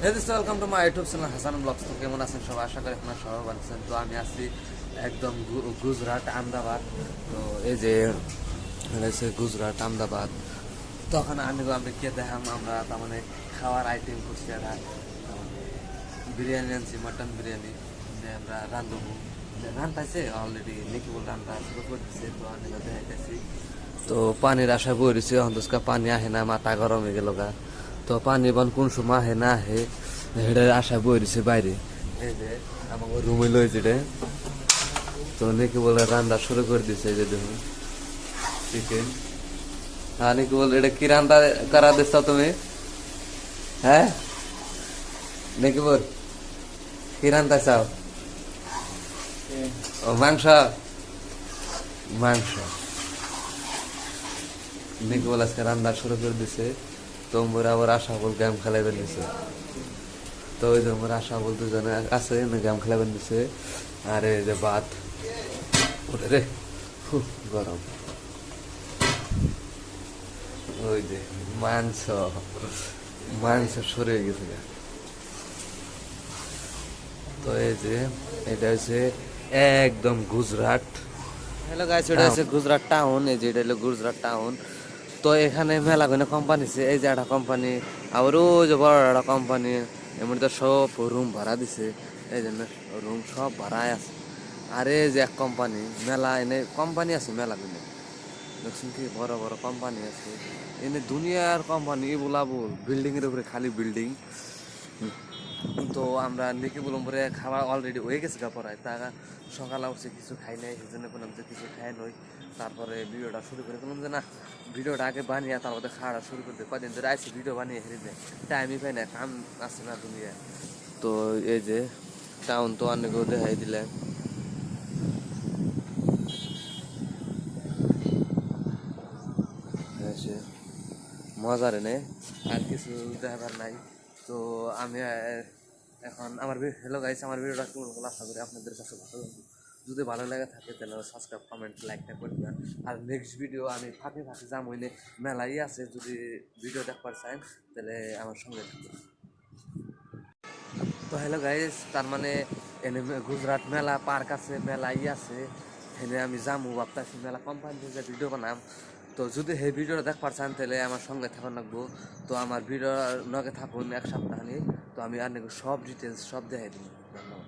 Welcome to my YouTube channel Hasan blogs. তো কেমন আছেন সবাই? আশা করি আপনারা সবাই ভালো আছেন। তো আমি আছি একদম গুজরাট আহমেদাবাদ। তো এই যে হচ্ছে গুজরাট আহমেদাবাদ। তখন আমি কে দেখাম আমরা তার মানে খাওয়ার আইটেম করছি একটা বিরিয়ানি আনছি, মটন বিরিয়ানি যে আমরা রান্ধবো রান্ধাইছে অলরেডি নাকি বল রান্না শুরু করে দিচ্ছে। তো আমি দেখাইতেছি। তো পানির আশা বইছে অন্তস্কা পানি আহে না, মাথা গরম হয়ে গেল গা। তো পানি বন কোন সময় আহে না আহে হেডের আশা বইছে বাইরে। এই যে আমাকে রুমে লইছে রে। তো নাকি বলে রান্না শুরু করে দিছে। এই যে দেখুন চিকেন। হ্যাঁ নাকি বলে এটা কি রান্না করা দিচ্ছ তুমি? হ্যাঁ নাকি বল কি রান্না চাও? ও মাংস। মাংস নাকি বলে আজকে রান্না শুরু করে দিছে। তো মোরা আবার আশা বল গেম খেলাইবেন দিছে। তো ওই যে আমার আশা বল দুজনে আছে না গেম খেলাবেন দিছে। আর এই যে ভাত ওরে রে গরম। ওই যে মাংস মাংস সরে গেছে গা। তো এই যে এটা হচ্ছে একদম গুজরাট। হ্যালো গাইস, এটা হচ্ছে গুজরাট টাউন। এই যে এটা হলো গুজরাট টাউন। তো এখানে মেলা কোনো কোম্পানি আছে। এই যে একটা কোম্পানি, আবার ওই যে বড় একটা কোম্পানি। এমনি তো সব রুম ভাড়া দিছে। এই জন্য রুম সব ভাড়ায় আছে। আর এই যে এক কোম্পানি মেলা এনে কোম্পানি আছে মেলা গুলো দেখছেন কি বড় বড় কোম্পানি আছে। এনে দুনিয়ার কোম্পানি বলাবো বিল্ডিং এর উপরে খালি বিল্ডিং। তো আমরা নাকি বললাম পরে খাওয়া অলরেডি হয়ে গেছে গা পড়ায় তা সকালে উঠছে কিছু খাই নাই, সেই জন্য বললাম যে কিছু খাই নই। তারপরে ভিডিওটা শুরু করে বললাম যে না ভিডিওটা আগে বানিয়ে তারপরে খাওয়াটা শুরু করতে কদিন ধরে আইসি ভিডিও বানিয়ে হেরে দেয়, টাইমই পাই না, কাম আছে না দুনিয়া। তো এই যে টাউন তো অনেকেও দেখাই দিলে। মজার এনে আর কিছু দেখাবার নাই। তো আমি এখন আমার হ্যালো গাইস, আমার ভিডিওটা কেমন হলো আশা করি আপনাদের কাছে ভালো লাগবে। যদি ভালো লাগে থাকে তাহলে সাবস্ক্রাইব কমেন্ট লাইকটা করে দিবেন। আর নেক্সট ভিডিও আমি ফাঁকে ফাঁকে যাম হইলে মেলাই আছে, যদি ভিডিও দেখবার চান তাহলে আমার সঙ্গে থাকবেন। তো হ্যালো গাইস, তার মানে এনে গুজরাট মেলা পার্ক আছে, মেলাই আছে, এনে আমি যামু ভাবতাছি মেলা কোম্পানি যে ভিডিও বানাম। তো যদি সেই ভিডিওটা দেখবার চান তাহলে আমার সঙ্গে থাকুন লাগবো। তো আমার ভিডিও নগে থাকুন এক সপ্তাহ নিয়ে। তো আমি আর সব ডিটেলস সব দেখাই দিব। ধন্যবাদ।